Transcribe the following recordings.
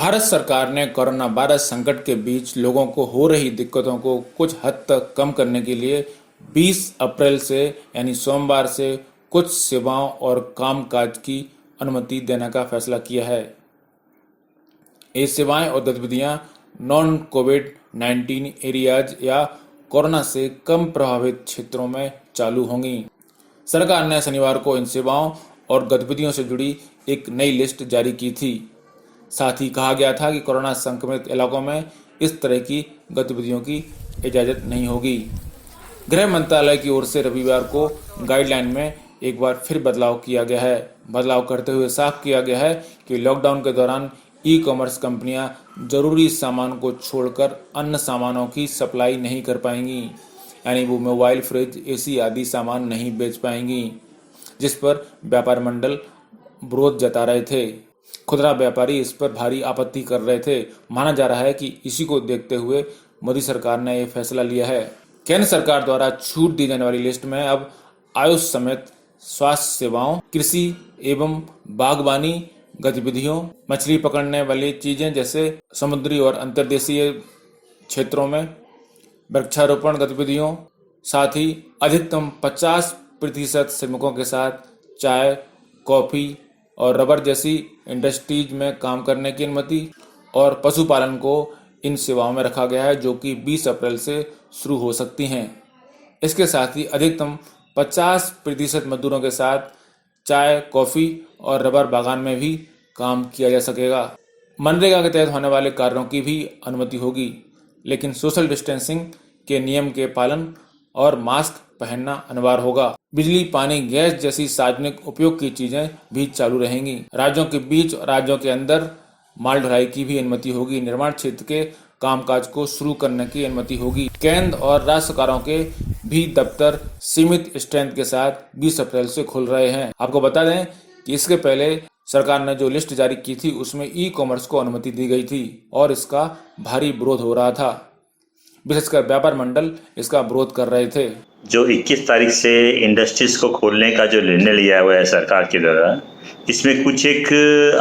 भारत सरकार ने corona virus संकट के बीच लोगों को हो रही दिक्कतों को कुछ हद तक कम करने के लिए 20 अप्रैल से यानी सोमवार से कुछ सेवाओं और कामकाज की अनुमति देने का फैसला किया है। ये सेवाएं और गतिविधियां नॉन कोविड 19 एरियाज या कोरोना से कम प्रभावित क्षेत्रों में चालू होंगी। सरकार ने शनिवार को इन सेवाओं और गतिविधियों से जुड़ी एक नई लिस्ट जारी की थी। साथ ही कहा गया था कि कोरोना संक्रमित इलाकों में इस तरह की गतिविधियों की इजाज़त नहीं होगी। गृह मंत्रालय की ओर से रविवार को गाइडलाइन में एक बार फिर बदलाव किया गया है। बदलाव करते हुए साफ किया गया है कि लॉकडाउन के दौरान ई-कॉमर्स कंपनियां जरूरी सामान को छोड़कर अन्य सामानों की सप्लाई नहीं कर पाएंगी, यानी वो मोबाइल, फ्रिज, एसी आदि सामान नहीं बेच पाएंगी, जिस पर व्यापार मंडल विरोध जता रहे थे। खुदरा व्यापारी इस पर भारी आपत्ति कर रहे थे। माना जा रहा है कि इसी को देखते हुए मोदी सरकार ने यह फैसला लिया है। केंद्र सरकार द्वारा छूट दी जाने वाली लिस्ट में अब आयुष समेत स्वास्थ्य सेवाओं, कृषि एवं बागवानी गतिविधियों, मछली पकड़ने वाली चीजें जैसे समुद्री और अंतर्देशीय क्षेत्रों में वृक्षारोपण गतिविधियों, साथ ही अधिकतम 50% श्रमिकों के साथ चाय, कॉफी और रबर जैसी इंडस्ट्रीज में काम करने की अनुमति और पशुपालन को इन सेवाओं में रखा गया है, जो कि 20 अप्रैल से शुरू हो सकती हैं। इसके साथ ही अधिकतम 50% मजदूरों के साथ चाय, कॉफी और रबर बागान में भी काम किया जा सकेगा। मनरेगा के तहत होने वाले कार्यों की भी अनुमति होगी, लेकिन सोशल डिस्टेंसिंग के नियम के पालन और मास्क पहनना अनिवार्य होगा। बिजली, पानी, गैस जैसी सार्वजनिक उपयोग की चीजें भी चालू रहेंगी। राज्यों के बीच और राज्यों के अंदर माल ढुलाई की भी अनुमति होगी। निर्माण क्षेत्र के कामकाज को शुरू करने की अनुमति होगी। केंद्र और राज्य सरकारों के भी दफ्तर सीमित स्ट्रेंथ के साथ 20 अप्रैल से खुल रहे हैं। आपको बता दें कि इसके पहले सरकार ने जो लिस्ट जारी की थी उसमें ई-कॉमर्स को अनुमति दी गई थी और इसका भारी विरोध हो रहा था। विशेषकर व्यापार मंडल इसका विरोध कर रहे थे। जो 21 तारीख से इंडस्ट्रीज को खोलने का जो निर्णय लिया हुआ है सरकार के द्वारा, इसमें कुछ एक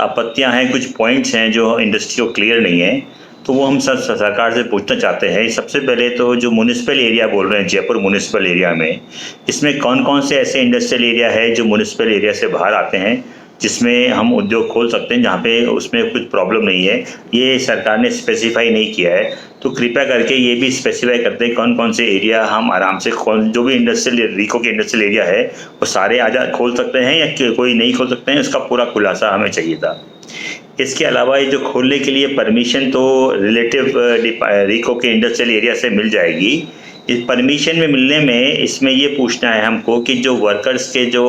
आपत्तियां हैं, कुछ पॉइंट्स हैं जो इंडस्ट्री को क्लियर नहीं है, तो वो हम सरकार से पूछना चाहते हैं। सबसे पहले तो जो म्युनिसिपल एरिया बोल रहे हैं, जयपुर म्युनिसिपल एरिया में, इसमें कौन कौन से ऐसे इंडस्ट्रियल एरिया है जो म्युनिसिपल एरिया से बाहर आते हैं, जिसमें हम उद्योग खोल सकते हैं, जहाँ पे उसमें कुछ प्रॉब्लम नहीं है। ये सरकार ने स्पेसिफाई नहीं किया है, तो कृपया करके ये भी स्पेसिफाई करते हैं कौन कौन से एरिया हम आराम से खोल, जो भी इंडस्ट्रियल रीको के इंडस्ट्रियल एरिया है वो सारे आजाद खोल सकते हैं या कोई नहीं खोल सकते हैं, इसका पूरा खुलासा हमें चाहिए था। इसके अलावा ये जो खोलने के लिए परमिशन तो रिलेटिव रीको के इंडस्ट्रियल एरिया से मिल जाएगी। इस परमिशन में मिलने में इसमें ये पूछना है हमको कि जो वर्कर्स के जो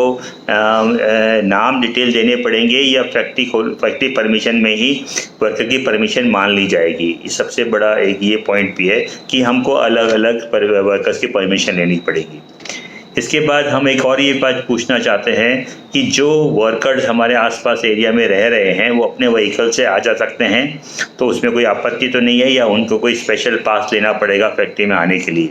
नाम डिटेल देने पड़ेंगे या फैक्ट्री परमिशन में ही वर्कर की परमिशन मान ली जाएगी। इस सबसे बड़ा एक ये पॉइंट भी है कि हमको अलग अलग वर्कर्स की परमिशन लेनी पड़ेगी। इसके बाद हम एक और ये बात पूछना चाहते हैं कि जो वर्कर्स हमारे आसपास एरिया में रह रहे हैं वो अपने व्हीकल से आ जा सकते हैं, तो उसमें कोई आपत्ति तो नहीं है, या उनको कोई स्पेशल पास लेना पड़ेगा फैक्ट्री में आने के लिए।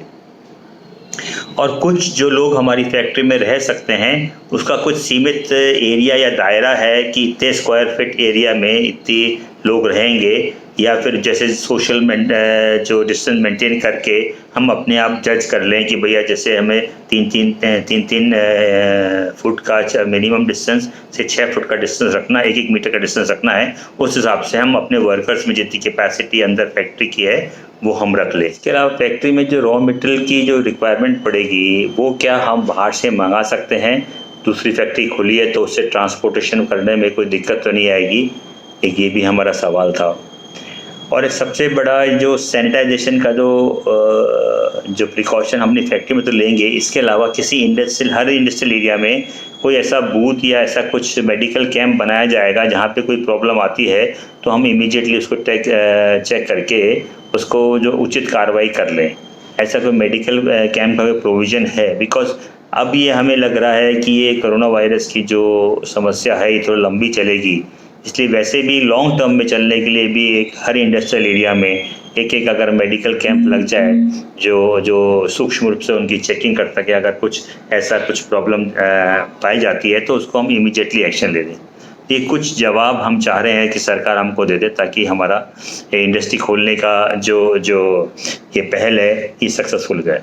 और कुछ जो लोग हमारी फैक्ट्री में रह सकते हैं उसका कुछ सीमित एरिया या दायरा है कि इतने स्क्वायर फीट एरिया में इतने लोग रहेंगे, या फिर जैसे सोशल जो डिस्टेंस मेंटेन करके हम अपने आप जज कर लें कि भैया जैसे हमें तीन फुट का मिनिमम डिस्टेंस से 6 फुट का डिस्टेंस रखना, 1 मीटर का डिस्टेंस रखना है। उस हिसाब से हम अपने वर्कर्स में जितनी कैपेसिटी अंदर फैक्ट्री की है वो हम रख लें। इसके अलावा फैक्ट्री में जो रॉ मटेरियल की जो रिक्वायरमेंट पड़ेगी वो क्या हम बाहर से मंगा सकते हैं? दूसरी फैक्ट्री खुली है तो उससे ट्रांसपोर्टेशन करने में कोई दिक्कत तो नहीं आएगी? एक ये भी हमारा सवाल था। और एक सबसे बड़ा जो सैनिटाइजेशन का जो प्रिकॉशन हमने फैक्ट्री में तो लेंगे, इसके अलावा किसी हर इंडस्ट्रियल एरिया में कोई ऐसा बूथ या ऐसा कुछ मेडिकल कैंप बनाया जाएगा जहाँ पे कोई प्रॉब्लम आती है तो हम इमीडिएटली उसको चेक करके उसको जो उचित कार्रवाई कर लें। ऐसा कोई मेडिकल कैंप का कोई प्रोविज़न है? बिकॉज अब ये हमें लग रहा है कि ये कोरोना वायरस की जो समस्या है ये थोड़ी लंबी चलेगी, इसलिए वैसे भी लॉन्ग टर्म में चलने के लिए भी एक हर इंडस्ट्रियल एरिया में एक अगर मेडिकल कैंप लग जाए जो सूक्ष्म रूप से उनकी चेकिंग कर सके, अगर कुछ प्रॉब्लम पाई जाती है तो उसको हम इमीडिएटली एक्शन ले लें। ये कुछ जवाब हम चाह रहे हैं कि सरकार हमको दे दे, ताकि हमारा इंडस्ट्री खोलने का जो ये पहल है ये सक्सेसफुल गए।